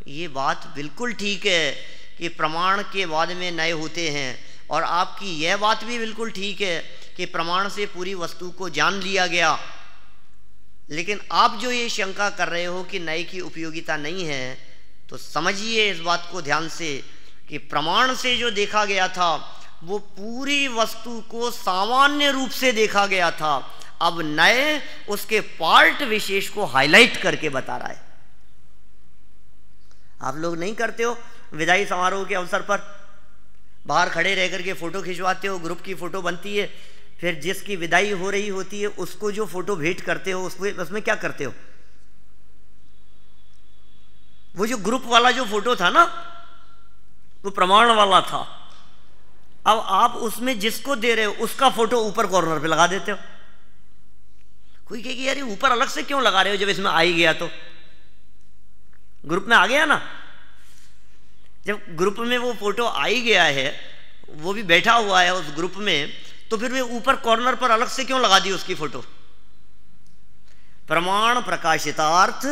ये बात बिल्कुल ठीक है कि प्रमाण के बाद में नए होते हैं, और आपकी यह बात भी बिल्कुल ठीक है कि प्रमाण से पूरी वस्तु को जान लिया गया। लेकिन आप जो ये शंका कर रहे हो कि नए की उपयोगिता नहीं है, तो समझिए इस बात को ध्यान से कि प्रमाण से जो देखा गया था वो पूरी वस्तु को सामान्य रूप से देखा गया था। अब नए उसके पार्ट विशेष को हाईलाइट करके बता रहा है। आप लोग नहीं करते हो विदाई समारोह के अवसर पर बाहर खड़े रह करके फोटो खिंचवाते हो, ग्रुप की फोटो बनती है, फिर जिसकी विदाई हो रही होती है उसको जो फोटो भेंट करते हो उसमें क्या करते हो? वो जो ग्रुप वाला जो फोटो था ना, वो प्रमाण वाला था। अब आप उसमें जिसको दे रहे हो उसका फोटो ऊपर कॉर्नर पे लगा देते हो। कोई कहेगी यार ऊपर अलग से क्यों लगा रहे हो जब इसमें आ ही गया तो? ग्रुप में आ गया ना। जब ग्रुप में वो फोटो आ ही गया है, वो भी बैठा हुआ है उस ग्रुप में, तो फिर वे ऊपर कॉर्नर पर अलग से क्यों लगा दी उसकी फोटो? प्रमाण प्रकाशितार्थ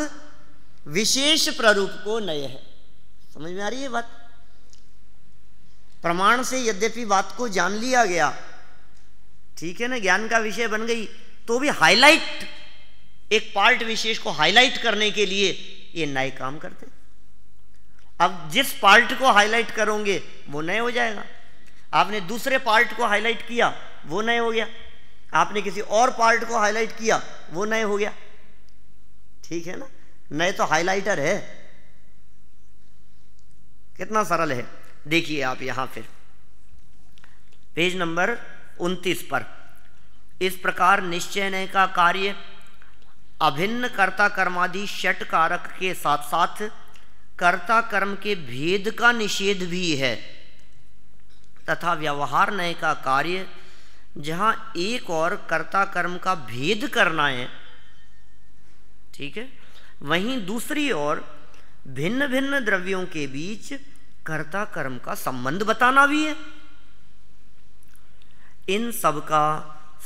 विशेष प्ररूप को नय है। समझ में आ रही है बात? प्रमाण से यद्यपि बात को जान लिया गया, ठीक है ना, ज्ञान का विषय बन गई, तो भी हाईलाइट, एक पार्ट विशेष को हाईलाइट करने के लिए ये नए काम करते। अब जिस पार्ट को हाईलाइट करोगे वो नए हो जाएगा। आपने दूसरे पार्ट को हाईलाइट किया वो नए हो गया, आपने किसी और पार्ट को हाईलाइट किया वो नए हो गया। ठीक है ना, नए तो हाईलाइटर है। कितना सरल है, देखिए आप यहां फिर पेज नंबर 29 पर, इस प्रकार निश्चय नय का कार्य अभिन्न कर्ता कर्मादि षट कारक के साथ साथ कर्ता कर्म के भेद का निषेध भी है, तथा व्यवहार नय का कार्य जहां एक और कर्ता कर्म का भेद करना है, ठीक है, वहीं दूसरी ओर भिन्न भिन्न द्रव्यों के बीच कर्ता कर्म का संबंध बताना भी है। इन सब का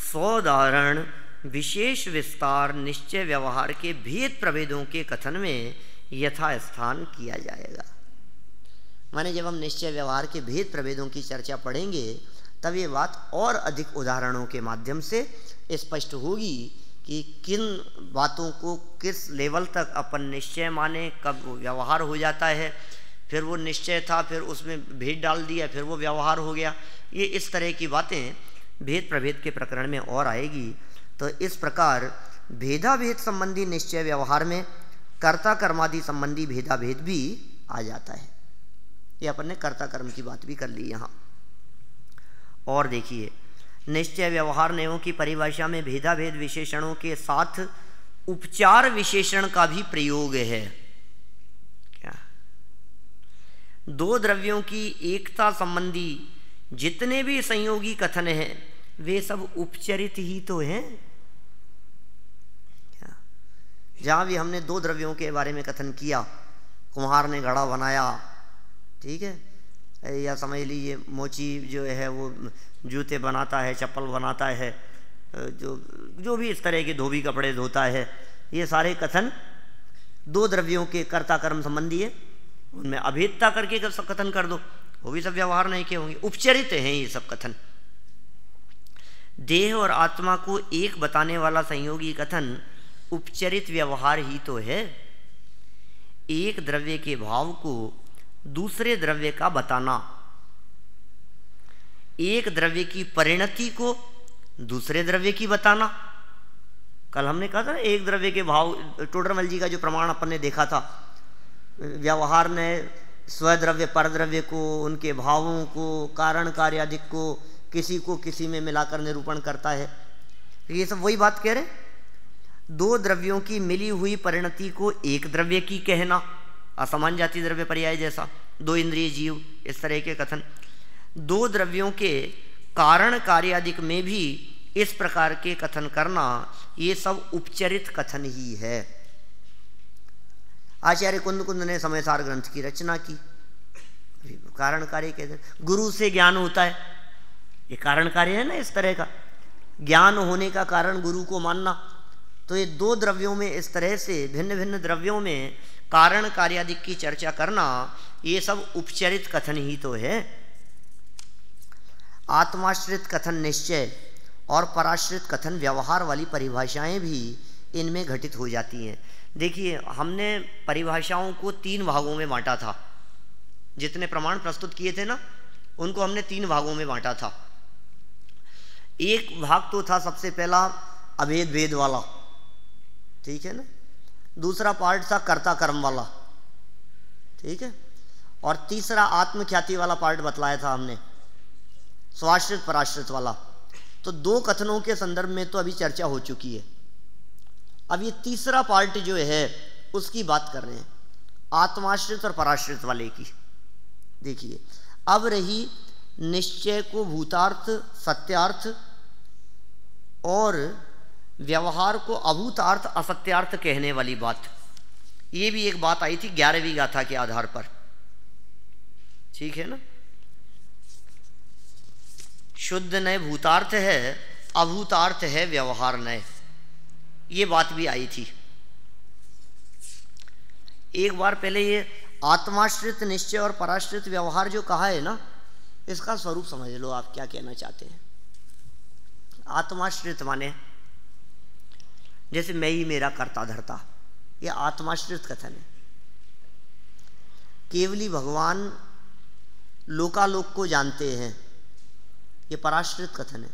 सौदाहरण विशेष विस्तार निश्चय व्यवहार के भेद प्रभेदों के कथन में यथास्थान किया जाएगा। माने जब हम निश्चय व्यवहार के भेद प्रभेदों की चर्चा पढ़ेंगे तब ये बात और अधिक उदाहरणों के माध्यम से स्पष्ट होगी कि किन बातों को किस लेवल तक अपन निश्चय माने, कब व्यवहार हो जाता है, फिर वो निश्चय था फिर उसमें भेद डाल दिया फिर वो व्यवहार हो गया। ये इस तरह की बातें भेद प्रभेद के प्रकरण में और आएगी। तो इस प्रकार भेदाभेद संबंधी निश्चय व्यवहार में कर्ता कर्मादि संबंधी भेदाभेद भी आ जाता है। ये अपन ने कर्ता कर्म की बात भी कर ली यहाँ। और देखिए, निश्चय व्यवहार नियमों की परिभाषा में भेदाभेद विशेषणों के साथ उपचार विशेषण का भी प्रयोग है। क्या? दो द्रव्यों की एकता संबंधी जितने भी संयोगी कथन हैं वे सब उपचरित ही तो हैं। क्या? जहां भी हमने दो द्रव्यों के बारे में कथन किया, कुम्हार ने घड़ा बनाया, ठीक है, या समझ लीजिए मोची जो है वो जूते बनाता है, चप्पल बनाता है, जो भी इस तरह के धोबी कपड़े धोता है, ये सारे कथन दो द्रव्यों के कर्ता कर्म संबंधी है। उनमें अभेदता करके कथन कर दो, वो भी सब व्यवहार नहीं के होंगे, उपचरित हैं ये सब कथन। देह और आत्मा को एक बताने वाला संयोगी कथन उपचरित व्यवहार ही तो है। एक द्रव्य के भाव को दूसरे द्रव्य का बताना, एक द्रव्य की परिणति को दूसरे द्रव्य की बताना। कल हमने कहा था ना, एक द्रव्य के भाव, टोडरमल जी का जो प्रमाण अपन ने देखा था, व्यवहार ने स्वद्रव्य परद्रव्य को, उनके भावों को, कारण कार्यादिक को किसी में मिलाकर निरूपण करता है। ये सब वही बात कह रहे, दो द्रव्यों की मिली हुई परिणति को एक द्रव्य की कहना, असमान जाति द्रव्य पर्याय जैसा, दो इंद्रिय जीव, इस तरह के कथन। दो द्रव्यों के कारण कार्यादिक में भी इस प्रकार के कथन करना, ये सब उपचरित कथन ही है। आचार्य कुंद ने समयसार ग्रंथ की रचना की, कारण कार्य कहते हैं। गुरु से ज्ञान होता है, ये कारण कार्य है ना, इस तरह का ज्ञान होने का कारण गुरु को मानना। तो ये दो द्रव्यों में इस तरह से भिन्न भिन्न द्रव्यों में कारण कार्यादिक की चर्चा करना, ये सब उपचरित कथन ही तो है। आत्माश्रित कथन निश्चय और पराश्रित कथन व्यवहार वाली परिभाषाएं भी इनमें घटित हो जाती हैं। देखिए, हमने परिभाषाओं को तीन भागों में बांटा था। जितने प्रमाण प्रस्तुत किए थे ना, उनको हमने तीन भागों में बांटा था। एक भाग तो था सबसे पहला अभेद भेद वाला, ठीक है ना। दूसरा पार्ट था कर्ता कर्म वाला, ठीक है। और तीसरा आत्मख्याति वाला पार्ट बतलाया था हमने, स्वाश्रित पराश्रित वाला। तो दो कथनों के संदर्भ में तो अभी चर्चा हो चुकी है। अब ये तीसरा पार्ट जो है उसकी बात कर रहे हैं, आत्माश्रित और पराश्रित वाले की। देखिए, अब रही निश्चय को भूतार्थ सत्यार्थ और व्यवहार को अभूतार्थ असत्यार्थ कहने वाली बात। ये भी एक बात आई थी 11वीं गाथा के आधार पर, ठीक है ना। शुद्ध नय भूतार्थ है, अभूतार्थ है व्यवहार नय, ये बात भी आई थी। एक बार पहले ये आत्माश्रित निश्चय और पराश्रित व्यवहार जो कहा है ना, इसका स्वरूप समझ लो आप क्या कहना चाहते हैं। आत्माश्रित माने जैसे मैं ही मेरा कर्ता धर्ता, यह आत्माश्रित कथन है। केवली भगवान लोकालोक को जानते हैं, ये पराश्रित कथन है,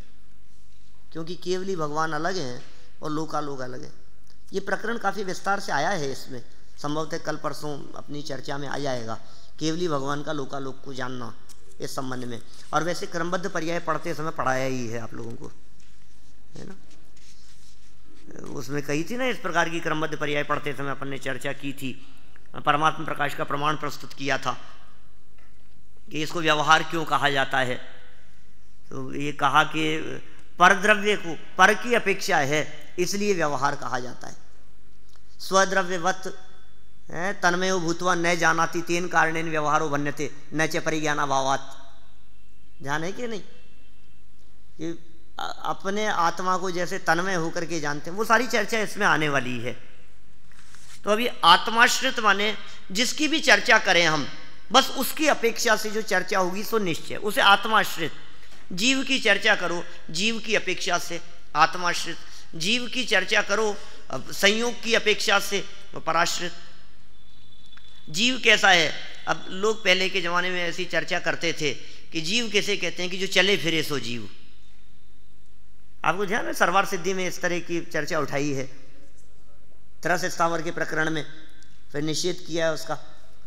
क्योंकि केवली भगवान अलग हैं और लोकालोक अलग है। ये प्रकरण काफ़ी विस्तार से आया है, इसमें संभवतः कल परसों अपनी चर्चा में आ जाएगा, केवली भगवान का लोकालोक को जानना इस संबंध में। और वैसे क्रमबद्ध पर्याय पढ़ते समय पढ़ाया ही है आप लोगों को, है ना। उसमें कही थी ना, इस प्रकार की क्रमबद्ध पर्याय पढ़ते समय अपन ने चर्चा की थी। परमात्मा प्रकाश का प्रमाण प्रस्तुत किया था कि इसको व्यवहार क्यों कहा जाता है। तो ये कहा कि परद्रव्य को पर की अपेक्षा है, इसलिए व्यवहार कहा जाता है। स्वद्रव्यवत तन्मयो भूतवा न जानाति तेन कारणेन व्यवहारो बन्यते न च परिज्ञानाभावात्। ध्यान है कि नहीं, कि अपने आत्मा को जैसे तन्मय होकर के जानते हैं, वो सारी चर्चा इसमें आने वाली है। तो अभी आत्माश्रित माने जिसकी भी चर्चा करें हम, बस उसकी अपेक्षा से जो चर्चा होगी सो निश्चय, उसे आत्माश्रित। जीव की चर्चा करो जीव की अपेक्षा से, आत्माश्रित। जीव की चर्चा करो संयोग की अपेक्षा से, पराश्रित। जीव कैसा है, अब लोग पहले के जमाने में ऐसी चर्चा करते थे कि जीव कैसे कहते हैं कि जो चले फिरे सो जीव। आपको ध्यान है, सरवार सिद्धि में इस तरह की चर्चा उठाई है, तरस स्थावर के प्रकरण में, फिर निषेध किया है उसका।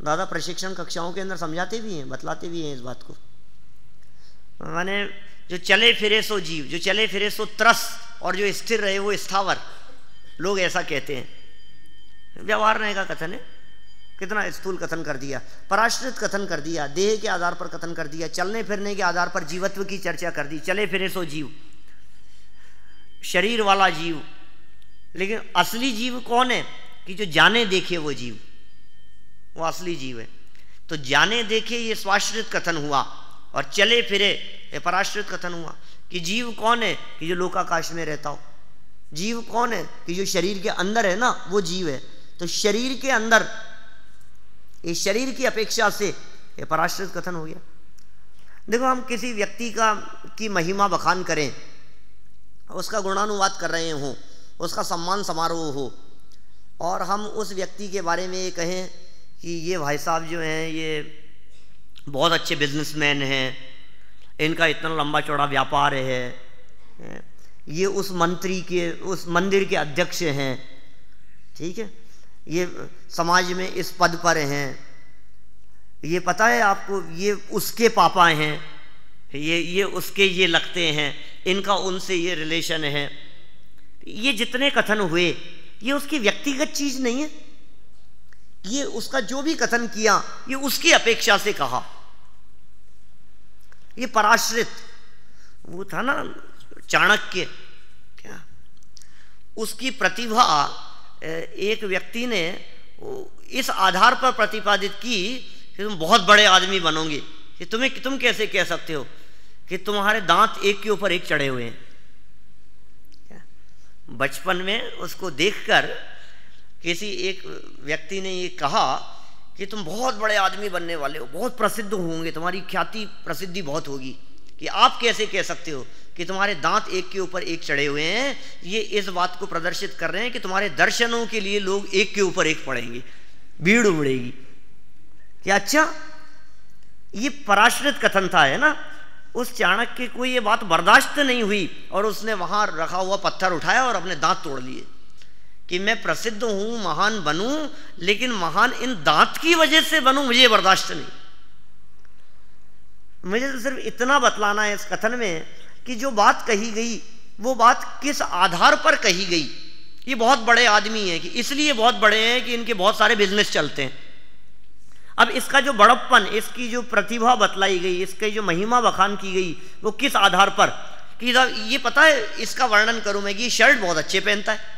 दादा प्रशिक्षण कक्षाओं के अंदर समझाते भी हैं, बतलाते भी हैं इस बात को। माने जो चले फिरे सो जीव, जो चले फिरे सो त्रस, और जो स्थिर रहे वो स्थावर, लोग ऐसा कहते हैं। व्यवहार नय का कथन है, कितना स्थूल कथन कर दिया, पराश्रित कथन कर दिया, देह के आधार पर कथन कर दिया, चलने फिरने के आधार पर जीवत्व की चर्चा कर दी। चले फिरे सो जीव, शरीर वाला जीव। लेकिन असली जीव कौन है, कि जो जाने देखे वो जीव, वो असली जीव है। तो जाने देखे ये स्वाश्रित कथन हुआ, और चले फिरे ये पराश्रित कथन हुआ। कि जीव कौन है, कि जो लोकाकाश में रहता हो। जीव कौन है, कि जो शरीर के अंदर है ना, वो जीव है। तो शरीर के अंदर, इस शरीर की अपेक्षा से ये पराश्रित कथन हो गया। देखो, हम किसी व्यक्ति की महिमा बखान करें, उसका गुणानुवाद कर रहे हों, उसका सम्मान समारोह हो, और हम उस व्यक्ति के बारे में ये कहें कि ये भाई साहब जो हैं ये बहुत अच्छे बिजनेसमैन हैं, इनका इतना लंबा चौड़ा व्यापार है, ये उस मंत्री के, उस मंदिर के अध्यक्ष हैं, ठीक है, ये समाज में इस पद पर हैं, ये पता है आपको, ये उसके पापा हैं, ये उसके ये लगते हैं, इनका उनसे ये रिलेशन है। ये जितने कथन हुए, ये उसकी व्यक्तिगत चीज नहीं है, ये उसका जो भी कथन किया ये उसकी अपेक्षा से कहा। ये पराश्रित। वो था ना चाणक्य, क्या उसकी प्रतिभा एक व्यक्ति ने इस आधार पर प्रतिपादित की कि तुम बहुत बड़े आदमी बनोगे। कि तुम कैसे कह सकते हो कि तुम्हारे दांत एक के ऊपर एक चढ़े हुए हैं। बचपन में उसको देखकर किसी एक व्यक्ति ने ये कहा कि तुम बहुत बड़े आदमी बनने वाले हो, बहुत प्रसिद्ध होंगे, तुम्हारी ख्याति प्रसिद्धि बहुत होगी। कि आप कैसे कह सकते हो कि तुम्हारे दांत एक के ऊपर एक चढ़े हुए हैं। ये इस बात को प्रदर्शित कर रहे हैं कि तुम्हारे दर्शनों के लिए लोग एक के ऊपर एक पड़ेंगे, भीड़ उमड़ेगी। क्या अच्छा, ये पराश्रित कथन था, है ना। उस चाणक्य को ये बात बर्दाश्त नहीं हुई और उसने वहां रखा हुआ पत्थर उठाया और अपने दांत तोड़ लिए कि मैं प्रसिद्ध हूं, महान बनूं, लेकिन महान इन दांत की वजह से बनूं, मुझे बर्दाश्त नहीं। मुझे तो सिर्फ इतना बतलाना है इस कथन में कि जो बात कही गई वो बात किस आधार पर कही गई। ये बहुत बड़े आदमी हैं, कि इसलिए बहुत बड़े हैं कि इनके बहुत सारे बिजनेस चलते हैं। अब इसका जो बड़प्पन, इसकी जो प्रतिभा बतलाई गई, इसकी जो महिमा बखान की गई, वो किस आधार पर, कि ये पता है, इसका वर्णन करूं मैं कि ये शर्ट बहुत अच्छे पहनता है,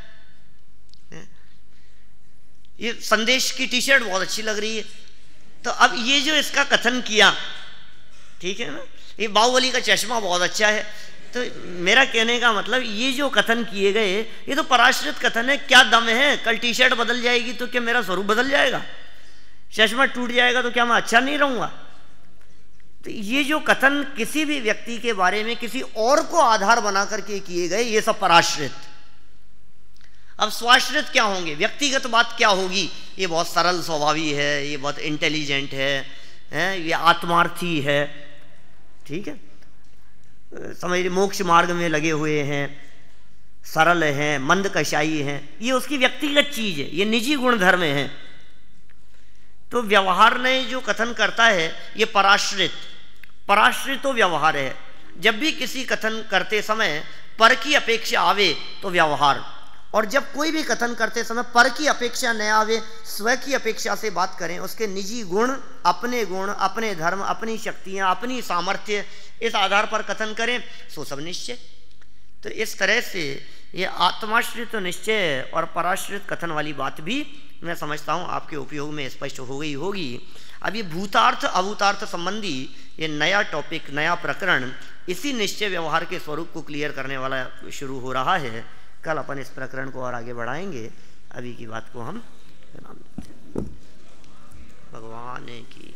ये संदेश की टी शर्ट बहुत अच्छी लग रही है। तो अब ये जो इसका कथन किया, ठीक है ना, ये बाहुबली का चश्मा बहुत अच्छा है। तो मेरा कहने का मतलब ये जो कथन किए गए ये तो पराश्रित कथन है। क्या दम है, कल टी शर्ट बदल जाएगी तो क्या मेरा स्वरूप बदल जाएगा? चश्मा टूट जाएगा तो क्या मैं अच्छा नहीं रहूंगा? तो ये जो कथन किसी भी व्यक्ति के बारे में किसी और को आधार बना करके किए गए, ये सब पराश्रित। अब स्वाश्रित क्या होंगे, व्यक्तिगत बात क्या होगी? ये बहुत सरल स्वभावी है, ये बहुत इंटेलिजेंट है, ये आत्मार्थी है, ठीक है, समझ मोक्ष मार्ग में लगे हुए हैं, सरल हैं, मंद कशाई हैं, ये उसकी व्यक्तिगत चीज है, ये निजी गुण धर्म है। तो व्यवहार ने जो कथन करता है ये पराश्रित, पराश्रित तो व्यवहार है। जब भी किसी कथन करते समय पर की अपेक्षा आवे तो व्यवहार, और जब कोई भी कथन करते समय पर की अपेक्षा न आवे, स्व की अपेक्षा से बात करें, उसके निजी गुण, अपने धर्म, अपनी शक्तियां, अपनी सामर्थ्य, इस आधार पर कथन करें, सो सब निश्चय। तो इस तरह से ये आत्माश्रित निश्चय और पराश्रित कथन वाली बात भी मैं समझता हूँ आपके उपयोग में स्पष्ट हो गई होगी। अब ये भूतार्थ अभूतार्थ संबंधी ये नया टॉपिक, नया प्रकरण इसी निश्चय व्यवहार के स्वरूप को क्लियर करने वाला शुरू हो रहा है। कल अपन इस प्रकरण को और आगे बढ़ाएंगे। अभी की बात को हम विराम देते हैं। भगवान की